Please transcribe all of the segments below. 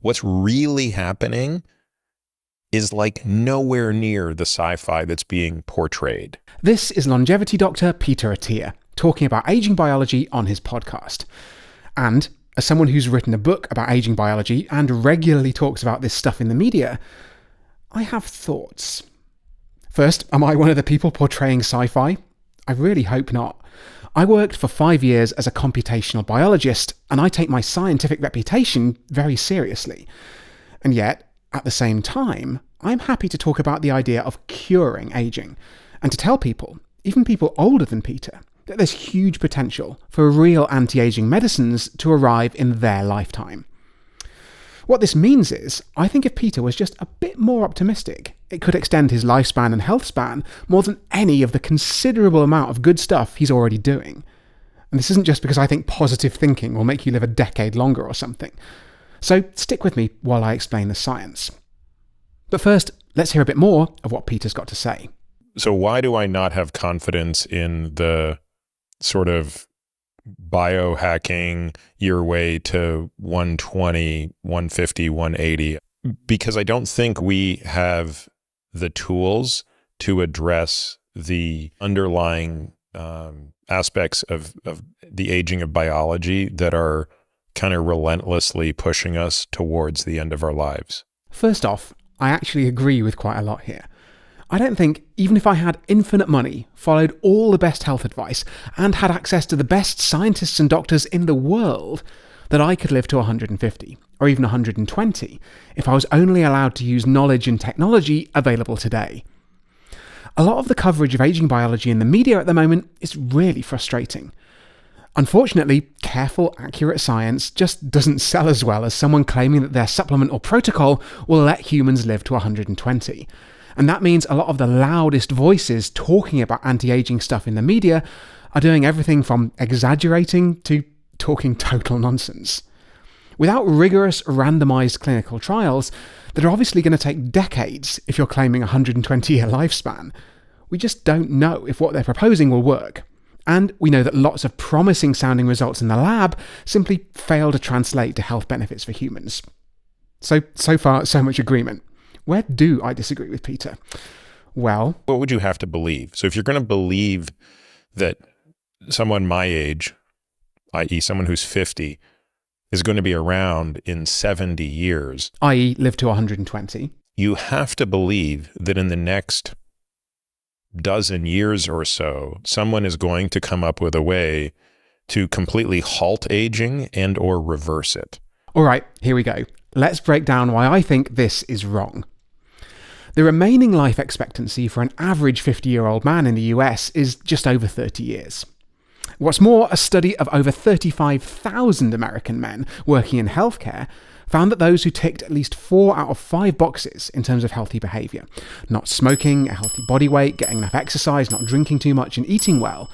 What's really happening is like nowhere near the sci-fi that's being portrayed. This is longevity doctor Peter Attia, talking about aging biology on his podcast. And as someone who's written a book about aging biology and regularly talks about this stuff in the media, I have thoughts. First, am I one of the people portraying sci-fi? I really hope not. I worked for 5 years as a computational biologist, and I take my scientific reputation very seriously. And yet, at the same time, I'm happy to talk about the idea of curing aging, and to tell people, even people older than Peter, that there's huge potential for real anti-aging medicines to arrive in their lifetime. What this means is, I think if Peter was just a bit more optimistic, it could extend his lifespan and health span more than any of the considerable amount of good stuff he's already doing. And this isn't just because I think positive thinking will make you live a decade longer or something. So stick with me while I explain the science. But first, let's hear a bit more of what Peter's got to say. So why do I not have confidence in the sort of biohacking your way to 120, 150, 180? Because I don't think we have the tools to address the underlying aspects of the aging of biology that are kind of relentlessly pushing us towards the end of our lives. First off, I actually agree with quite a lot here. I don't think, even if I had infinite money, followed all the best health advice, and had access to the best scientists and doctors in the world, that I could live to 150, or even 120, if I was only allowed to use knowledge and technology available today. A lot of the coverage of aging biology in the media at the moment is really frustrating. Unfortunately, careful, accurate science just doesn't sell as well as someone claiming that their supplement or protocol will let humans live to 120. And that means a lot of the loudest voices talking about anti-aging stuff in the media are doing everything from exaggerating to talking total nonsense. Without rigorous randomized clinical trials that are obviously going to take decades if you're claiming a 120-year lifespan, we just don't know if what they're proposing will work. And we know that lots of promising sounding results in the lab simply fail to translate to health benefits for humans. So far, so much agreement. Where do I disagree with Peter? Well, what would you have to believe? So if you're going to believe that someone my age, i.e. someone who's 50, is going to be around in 70 years, i.e. live to 120, you have to believe that in the next dozen years or so, someone is going to come up with a way to completely halt aging and or reverse it. All right, here we go. Let's break down why I think this is wrong. The remaining life expectancy for an average 50-year-old man in the US is just over 30 years. What's more, a study of over 35,000 American men working in healthcare found that those who ticked at least 4 out of 5 boxes in terms of healthy behaviour, not smoking, a healthy body weight, getting enough exercise, not drinking too much and eating well,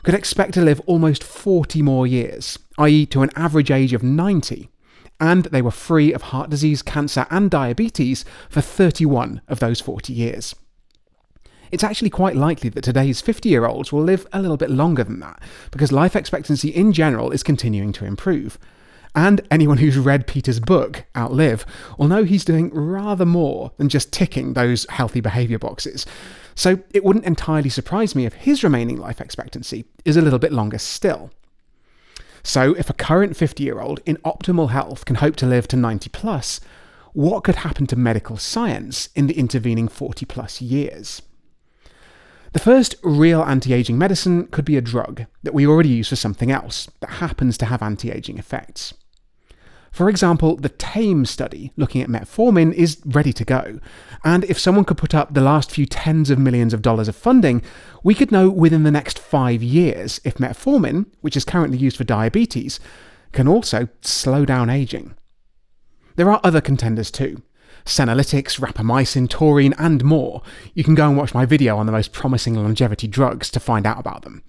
could expect to live almost 40 more years, i.e. to an average age of 90. And they were free of heart disease, cancer and diabetes for 31 of those 40 years. It's actually quite likely that today's 50-year-olds will live a little bit longer than that, because life expectancy in general is continuing to improve. And anyone who's read Peter's book, Outlive, will know he's doing rather more than just ticking those healthy behaviour boxes. So it wouldn't entirely surprise me if his remaining life expectancy is a little bit longer still. So if a current 50-year-old in optimal health can hope to live to 90 plus, what could happen to medical science in the intervening 40 plus years? The first real anti-aging medicine could be a drug that we already use for something else that happens to have anti-aging effects. For example, the TAME study looking at metformin is ready to go, and if someone could put up the last few tens of millions of dollars of funding, we could know within the next 5 years if metformin, which is currently used for diabetes, can also slow down aging. There are other contenders too. Senolytics, rapamycin, taurine, and more. You can go and watch my video on the most promising longevity drugs to find out about them.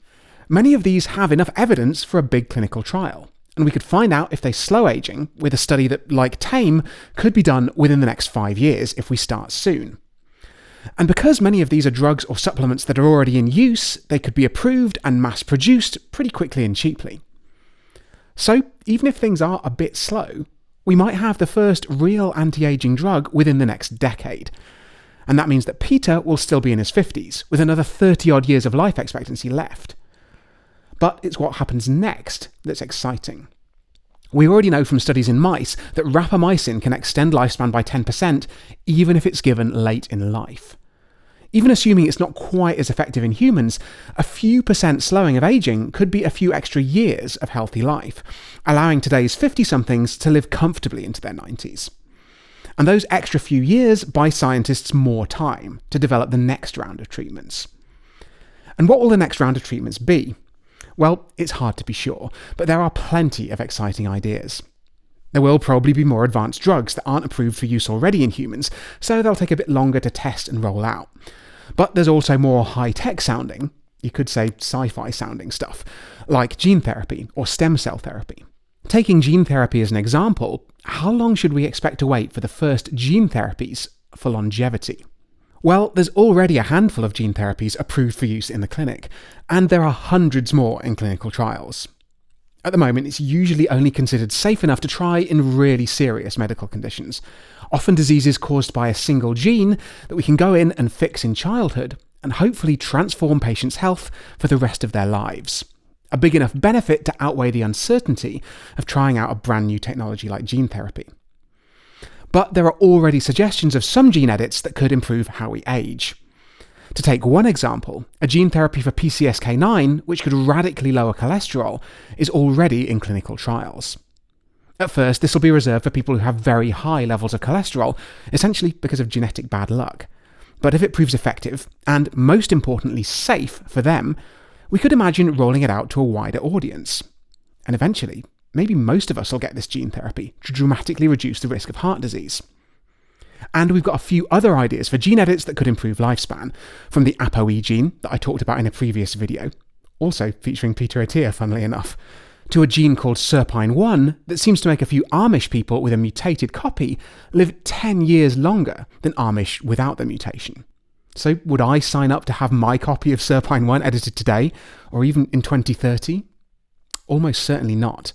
Many of these have enough evidence for a big clinical trial, and we could find out if they slow aging with a study that, like TAME, could be done within the next 5 years if we start soon. And because many of these are drugs or supplements that are already in use, they could be approved and mass-produced pretty quickly and cheaply. So, even if things are a bit slow, we might have the first real anti-aging drug within the next decade. And that means that Peter will still be in his 50s, with another 30-odd years of life expectancy left. But it's what happens next that's exciting. We already know from studies in mice that rapamycin can extend lifespan by 10%, even if it's given late in life. Even assuming it's not quite as effective in humans, a few percent slowing of aging could be a few extra years of healthy life, allowing today's 50-somethings to live comfortably into their 90s. And those extra few years buy scientists more time to develop the next round of treatments. And what will the next round of treatments be? Well, it's hard to be sure, but there are plenty of exciting ideas. There will probably be more advanced drugs that aren't approved for use already in humans, so they'll take a bit longer to test and roll out. But there's also more high-tech sounding, you could say sci-fi sounding stuff, like gene therapy or stem cell therapy. Taking gene therapy as an example, how long should we expect to wait for the first gene therapies for longevity? Well, there's already a handful of gene therapies approved for use in the clinic, and there are hundreds more in clinical trials. At the moment, it's usually only considered safe enough to try in really serious medical conditions, often diseases caused by a single gene that we can go in and fix in childhood and hopefully transform patients' health for the rest of their lives. A big enough benefit to outweigh the uncertainty of trying out a brand new technology like gene therapy. But there are already suggestions of some gene edits that could improve how we age. To take one example, a gene therapy for PCSK9, which could radically lower cholesterol, is already in clinical trials. At first, this will be reserved for people who have very high levels of cholesterol, essentially because of genetic bad luck. But if it proves effective, and most importantly safe for them, we could imagine rolling it out to a wider audience. And eventually, maybe most of us will get this gene therapy to dramatically reduce the risk of heart disease. And we've got a few other ideas for gene edits that could improve lifespan, from the ApoE gene that I talked about in a previous video, also featuring Peter Attia, funnily enough, to a gene called SERPINE1 that seems to make a few Amish people with a mutated copy live 10 years longer than Amish without the mutation. So would I sign up to have my copy of SERPINE1 edited today, or even in 2030? Almost certainly not.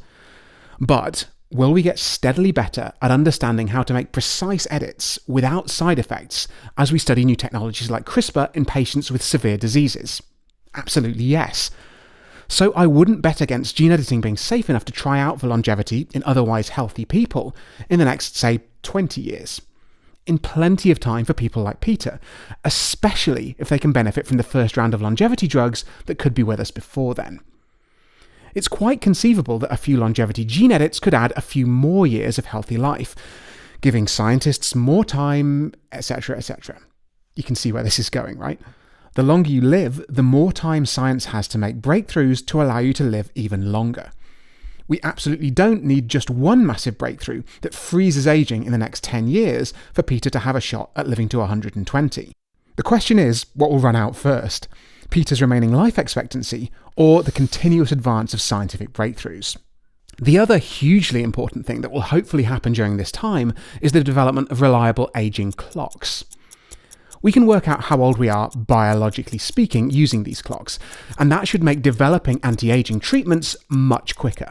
But will we get steadily better at understanding how to make precise edits without side effects as we study new technologies like CRISPR in patients with severe diseases? Absolutely yes. So I wouldn't bet against gene editing being safe enough to try out for longevity in otherwise healthy people in the next, say, 20 years. In plenty of time for people like Peter, especially if they can benefit from the first round of longevity drugs that could be with us before then. It's quite conceivable that a few longevity gene edits could add a few more years of healthy life, giving scientists more time, etc., etc. You can see where this is going, right? The longer you live, the more time science has to make breakthroughs to allow you to live even longer. We absolutely don't need just one massive breakthrough that freezes aging in the next 10 years for Peter to have a shot at living to 120. The question is, what will run out first? Peter's remaining life expectancy, or the continuous advance of scientific breakthroughs? The other hugely important thing that will hopefully happen during this time is the development of reliable aging clocks. We can work out how old we are, biologically speaking, using these clocks, and that should make developing anti-aging treatments much quicker.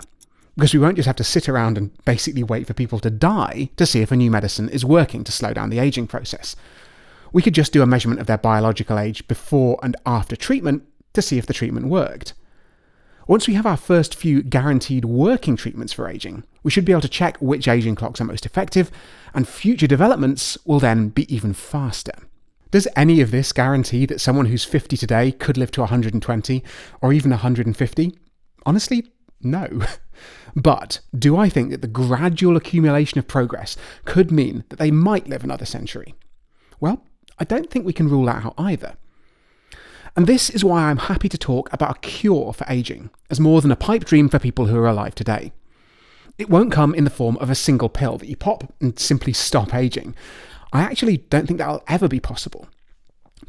Because we won't just have to sit around and basically wait for people to die to see if a new medicine is working to slow down the aging process. We could just do a measurement of their biological age before and after treatment to see if the treatment worked. Once we have our first few guaranteed working treatments for aging, we should be able to check which aging clocks are most effective, and future developments will then be even faster. Does any of this guarantee that someone who's 50 today could live to 120 or even 150? Honestly, no. But do I think that the gradual accumulation of progress could mean that they might live another century? Well, I don't think we can rule that out either. And this is why I'm happy to talk about a cure for aging as more than a pipe dream for people who are alive today. It won't come in the form of a single pill that you pop and simply stop aging. I actually don't think that'll ever be possible.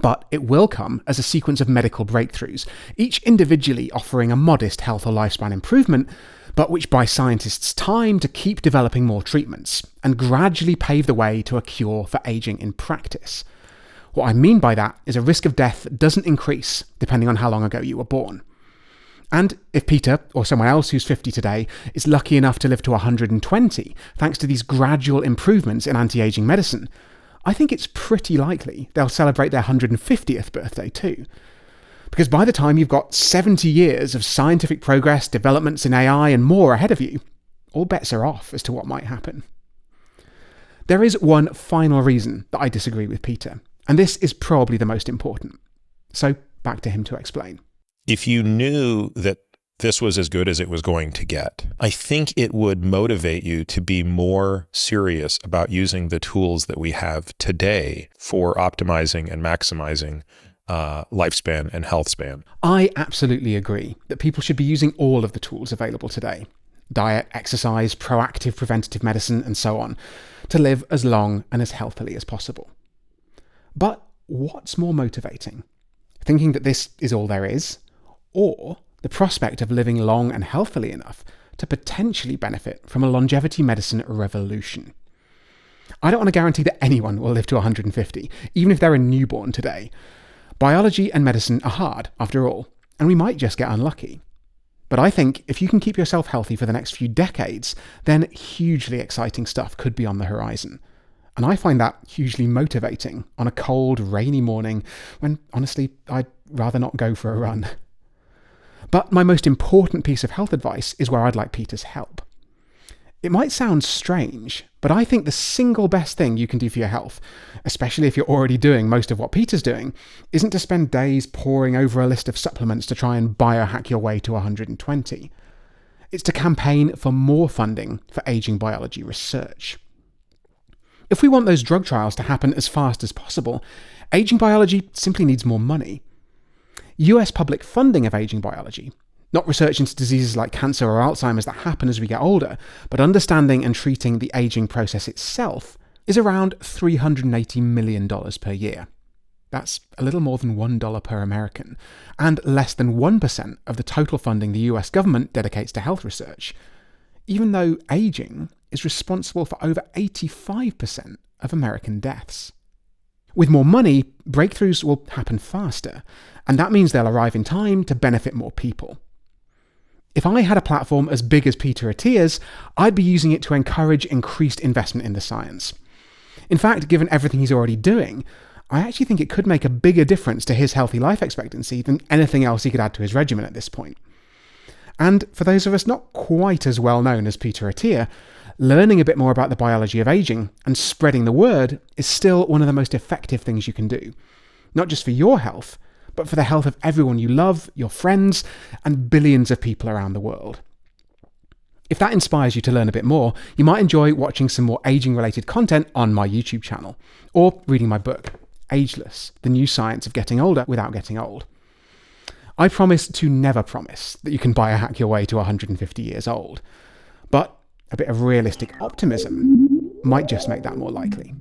But it will come as a sequence of medical breakthroughs, each individually offering a modest health or lifespan improvement, but which buy scientists time to keep developing more treatments and gradually pave the way to a cure for aging in practice. What I mean by that is a risk of death that doesn't increase depending on how long ago you were born. And if Peter, or someone else who's 50 today, is lucky enough to live to 120, thanks to these gradual improvements in anti-aging medicine, I think it's pretty likely they'll celebrate their 150th birthday too. Because by the time you've got 70 years of scientific progress, developments in AI and more ahead of you, all bets are off as to what might happen. There is one final reason that I disagree with Peter, and this is probably the most important. So back to him to explain. If you knew that this was as good as it was going to get, I think it would motivate you to be more serious about using the tools that we have today for optimizing and maximizing lifespan and health span. I absolutely agree that people should be using all of the tools available today, diet, exercise, proactive preventative medicine, and so on, to live as long and as healthily as possible. But what's more motivating? Thinking that this is all there is, or the prospect of living long and healthily enough to potentially benefit from a longevity medicine revolution? I don't want to guarantee that anyone will live to 150, even if they're a newborn today. Biology and medicine are hard, after all, and we might just get unlucky. But I think if you can keep yourself healthy for the next few decades, then hugely exciting stuff could be on the horizon. And I find that hugely motivating on a cold, rainy morning when, honestly, I'd rather not go for a run. But my most important piece of health advice is where I'd like Peter's help. It might sound strange, but I think the single best thing you can do for your health, especially if you're already doing most of what Peter's doing, isn't to spend days poring over a list of supplements to try and biohack your way to 120. It's to campaign for more funding for aging biology research. If we want those drug trials to happen as fast as possible, aging biology simply needs more money. US public funding of aging biology, not research into diseases like cancer or Alzheimer's that happen as we get older, but understanding and treating the aging process itself, is around $380 million per year. That's a little more than $1 per American, and less than 1% of the total funding the US government dedicates to health research, even though aging is responsible for over 85% of American deaths. With more money, breakthroughs will happen faster, and that means they'll arrive in time to benefit more people. If I had a platform as big as Peter Attia's, I'd be using it to encourage increased investment in the science. In fact, given everything he's already doing, I actually think it could make a bigger difference to his healthy life expectancy than anything else he could add to his regimen at this point. And for those of us not quite as well known as Peter Attia, learning a bit more about the biology of aging and spreading the word is still one of the most effective things you can do. Not just for your health, but for the health of everyone you love, your friends, and billions of people around the world. If that inspires you to learn a bit more, you might enjoy watching some more aging-related content on my YouTube channel, or reading my book, Ageless: The New Science of Getting Older Without Getting Old. I promise to never promise that you can biohack your way to 150 years old, but a bit of realistic optimism might just make that more likely.